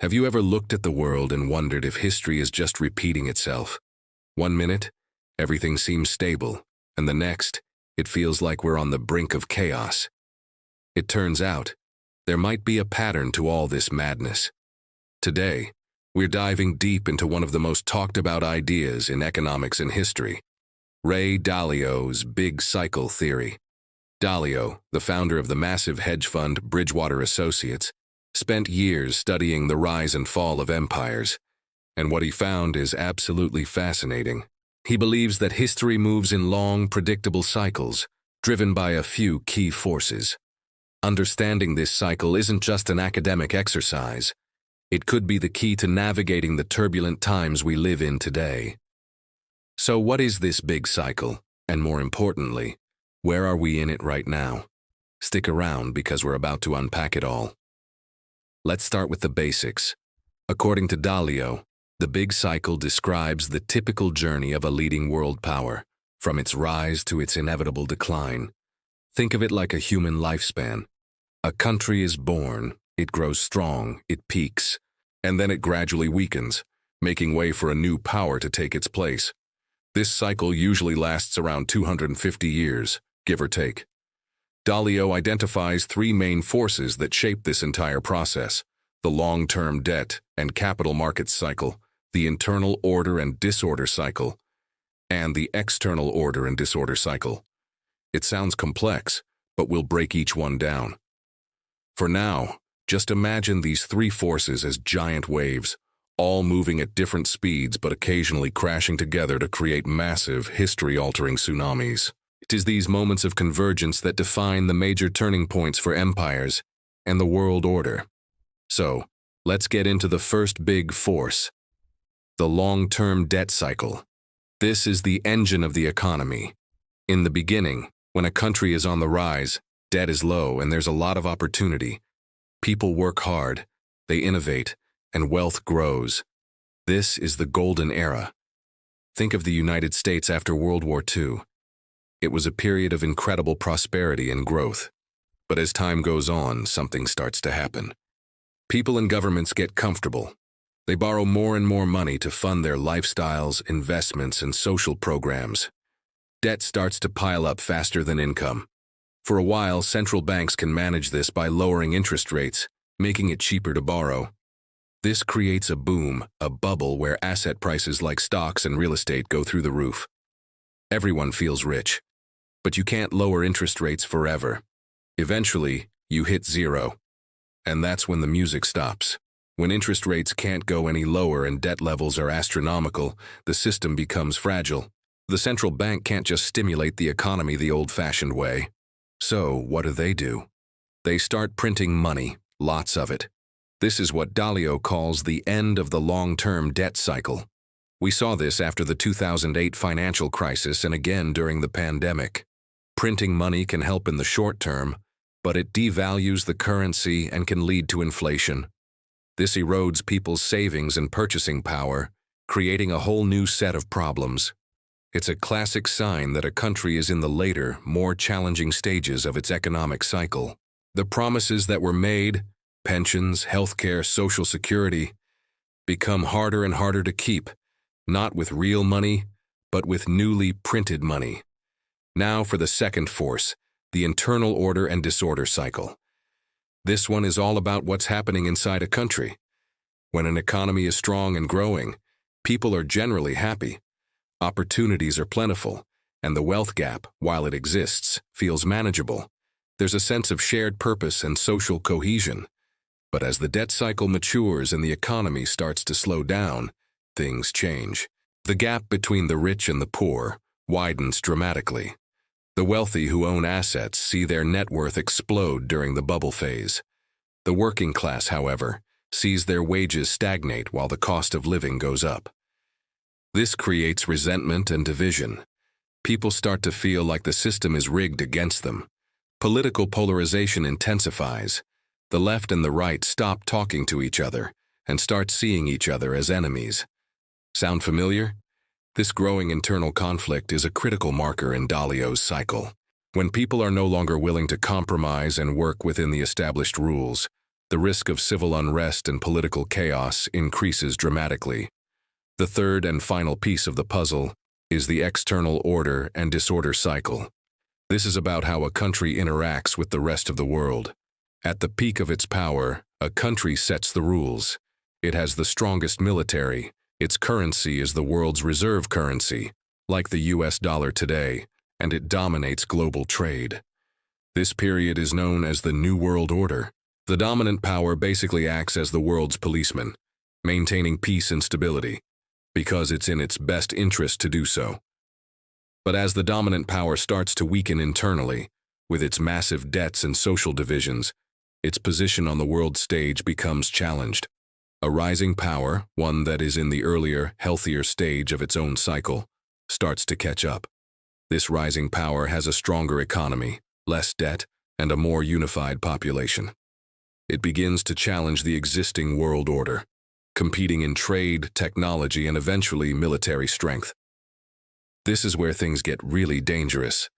Have you ever looked at the world and wondered if history is just repeating itself? One minute, everything seems stable, and the next, it feels like we're on the brink of chaos. It turns out, there might be a pattern to all this madness. Today, we're diving deep into one of the most talked about ideas in economics and history, Ray Dalio's Big Cycle theory. Dalio, the founder of the massive hedge fund Bridgewater Associates, spent years studying the rise and fall of empires, and what he found is absolutely fascinating. He believes that history moves in long, predictable cycles, driven by a few key forces. Understanding this cycle isn't just an academic exercise. It could be the key to navigating the turbulent times we live in today. So what is this big cycle? And more importantly, where are we in it right now? Stick around because we're about to unpack it all. Let's start with the basics. According to Dalio, the big cycle describes the typical journey of a leading world power, from its rise to its inevitable decline. Think of it like a human lifespan. A country is born, it grows strong, it peaks, and then it gradually weakens, making way for a new power to take its place. This cycle usually lasts around 250 years, give or take. Dalio identifies three main forces that shape this entire process: the long-term debt and capital markets cycle, the internal order and disorder cycle, and the external order and disorder cycle. It sounds complex, but we'll break each one down. For now, just imagine these three forces as giant waves, all moving at different speeds but occasionally crashing together to create massive, history-altering tsunamis. It is these moments of convergence that define the major turning points for empires and the world order. So, let's get into the first big force, the long-term debt cycle. This is the engine of the economy. In the beginning, when a country is on the rise, debt is low and there's a lot of opportunity. People work hard, they innovate, and wealth grows. This is the golden era. Think of the United States after World War II. It was a period of incredible prosperity and growth. But as time goes on, something starts to happen. People and governments get comfortable. They borrow more and more money to fund their lifestyles, investments, and social programs. Debt starts to pile up faster than income. For a while, central banks can manage this by lowering interest rates, making it cheaper to borrow. This creates a boom, a bubble where asset prices like stocks and real estate go through the roof. Everyone feels rich. But you can't lower interest rates forever. Eventually, you hit zero. And that's when the music stops. When interest rates can't go any lower and debt levels are astronomical, the system becomes fragile. The central bank can't just stimulate the economy the old-fashioned way. So, what do? They start printing money, lots of it. This is what Dalio calls the end of the long-term debt cycle. We saw this after the 2008 financial crisis and again during the pandemic. Printing money can help in the short term, but it devalues the currency and can lead to inflation. This erodes people's savings and purchasing power, creating a whole new set of problems. It's a classic sign that a country is in the later, more challenging stages of its economic cycle. The promises that were made, pensions, healthcare, social security, become harder and harder to keep, not with real money, but with newly printed money. Now for the second force, the internal order and disorder cycle. This one is all about what's happening inside a country. When an economy is strong and growing, people are generally happy. Opportunities are plentiful, and the wealth gap, while it exists, feels manageable. There's a sense of shared purpose and social cohesion. But as the debt cycle matures and the economy starts to slow down, things change. The gap between the rich and the poor widens dramatically. The wealthy who own assets see their net worth explode during the bubble phase. The working class, however, sees their wages stagnate while the cost of living goes up. This creates resentment and division. People start to feel like the system is rigged against them. Political polarization intensifies. The left and the right stop talking to each other and start seeing each other as enemies. Sound familiar? This growing internal conflict is a critical marker in Dalio's cycle. When people are no longer willing to compromise and work within the established rules, the risk of civil unrest and political chaos increases dramatically. The third and final piece of the puzzle is the external order and disorder cycle. This is about how a country interacts with the rest of the world. At the peak of its power, a country sets the rules. It has the strongest military. Its currency is the world's reserve currency, like the US dollar today, and it dominates global trade. This period is known as the New World Order. The dominant power basically acts as the world's policeman, maintaining peace and stability, because it's in its best interest to do so. But as the dominant power starts to weaken internally, with its massive debts and social divisions, its position on the world stage becomes challenged. A rising power, one that is in the earlier, healthier stage of its own cycle, starts to catch up. This rising power has a stronger economy, less debt, and a more unified population. It begins to challenge the existing world order, competing in trade, technology, and eventually military strength. This is where things get really dangerous.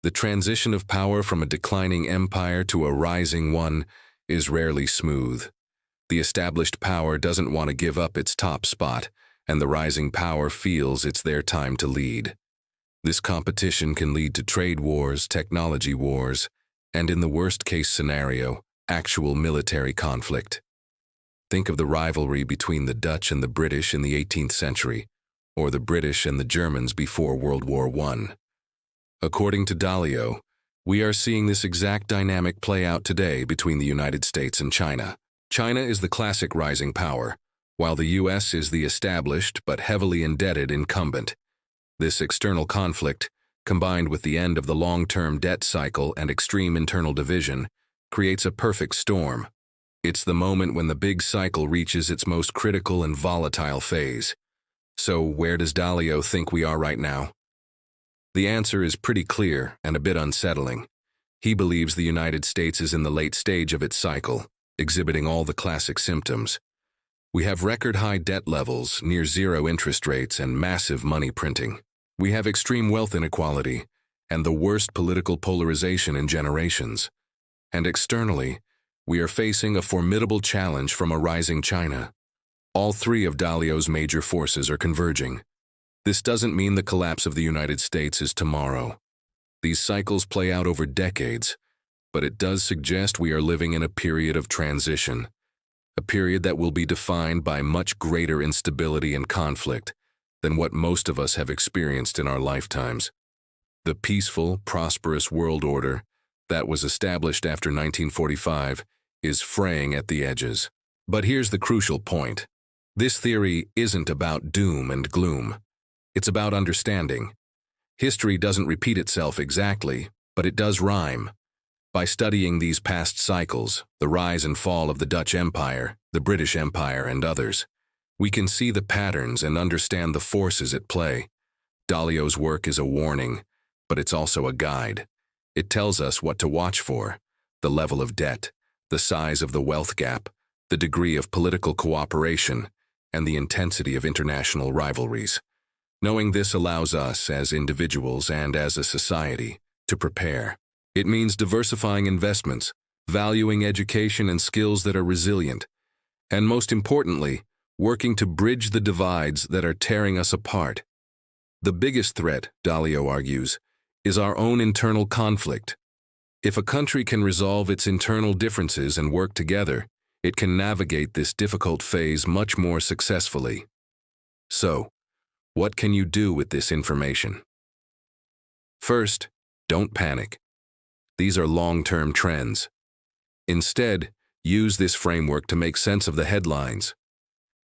The transition of power from a declining empire to a rising one is rarely smooth. The established power doesn't want to give up its top spot, and the rising power feels it's their time to lead. This competition can lead to trade wars, technology wars, and in the worst-case scenario, actual military conflict. Think of the rivalry between the Dutch and the British in the 18th century, or the British and the Germans before World War I. According to Dalio, we are seeing this exact dynamic play out today between the United States and China. China is the classic rising power, while the US is the established but heavily indebted incumbent. This external conflict, combined with the end of the long-term debt cycle and extreme internal division, creates a perfect storm. It's the moment when the big cycle reaches its most critical and volatile phase. So where does Dalio think we are right now? The answer is pretty clear and a bit unsettling. He believes the United States is in the late stage of its cycle, exhibiting all the classic symptoms. We have record-high debt levels, near-zero interest rates, and massive money printing. We have extreme wealth inequality and the worst political polarization in generations. And externally, we are facing a formidable challenge from a rising China. All three of Dalio's major forces are converging. This doesn't mean the collapse of the United States is tomorrow. These cycles play out over decades, but it does suggest we are living in a period of transition, a period that will be defined by much greater instability and conflict than what most of us have experienced in our lifetimes. The peaceful, prosperous world order that was established after 1945 is fraying at the edges. But here's the crucial point. This theory isn't about doom and gloom. It's about understanding. History doesn't repeat itself exactly, but it does rhyme. By studying these past cycles, the rise and fall of the Dutch Empire, the British Empire, and others, we can see the patterns and understand the forces at play. Dalio's work is a warning, but it's also a guide. It tells us what to watch for: the level of debt, the size of the wealth gap, the degree of political cooperation, and the intensity of international rivalries. Knowing this allows us, as individuals and as a society, to prepare. It means diversifying investments, valuing education and skills that are resilient, and most importantly, working to bridge the divides that are tearing us apart. The biggest threat, Dalio argues, is our own internal conflict. If a country can resolve its internal differences and work together, it can navigate this difficult phase much more successfully. So, what can you do with this information? First, don't panic. These are long-term trends. Instead, use this framework to make sense of the headlines.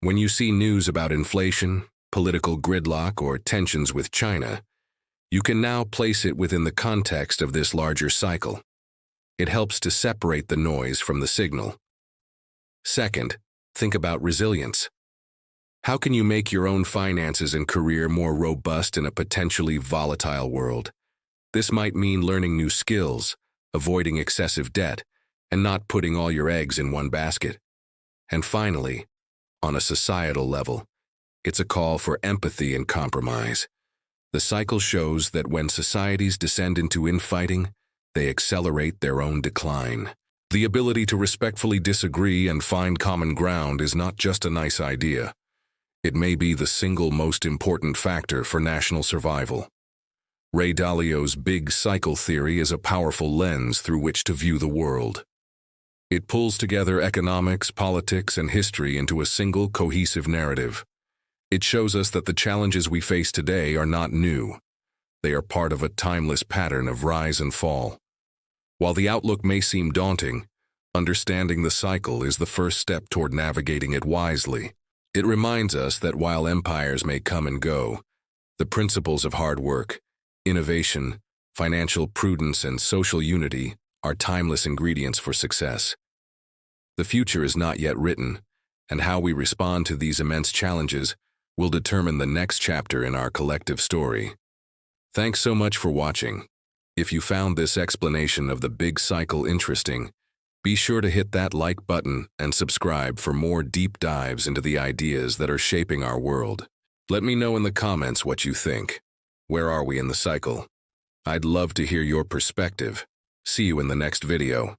When you see news about inflation, political gridlock, or tensions with China, you can now place it within the context of this larger cycle. It helps to separate the noise from the signal. Second, think about resilience. How can you make your own finances and career more robust in a potentially volatile world? This might mean learning new skills, avoiding excessive debt, and not putting all your eggs in one basket. And finally, on a societal level, it's a call for empathy and compromise. The cycle shows that when societies descend into infighting, they accelerate their own decline. The ability to respectfully disagree and find common ground is not just a nice idea. It may be the single most important factor for national survival. Ray Dalio's Big Cycle theory is a powerful lens through which to view the world. It pulls together economics, politics, and history into a single cohesive narrative. It shows us that the challenges we face today are not new. They are part of a timeless pattern of rise and fall. While the outlook may seem daunting, understanding the cycle is the first step toward navigating it wisely. It reminds us that while empires may come and go, the principles of hard work, innovation, financial prudence, and social unity are timeless ingredients for success. The future is not yet written, and how we respond to these immense challenges will determine the next chapter in our collective story. Thanks so much for watching. If you found this explanation of the Big Cycle interesting, be sure to hit that like button and subscribe for more deep dives into the ideas that are shaping our world. Let me know in the comments what you think. Where are we in the cycle? I'd love to hear your perspective. See you in the next video.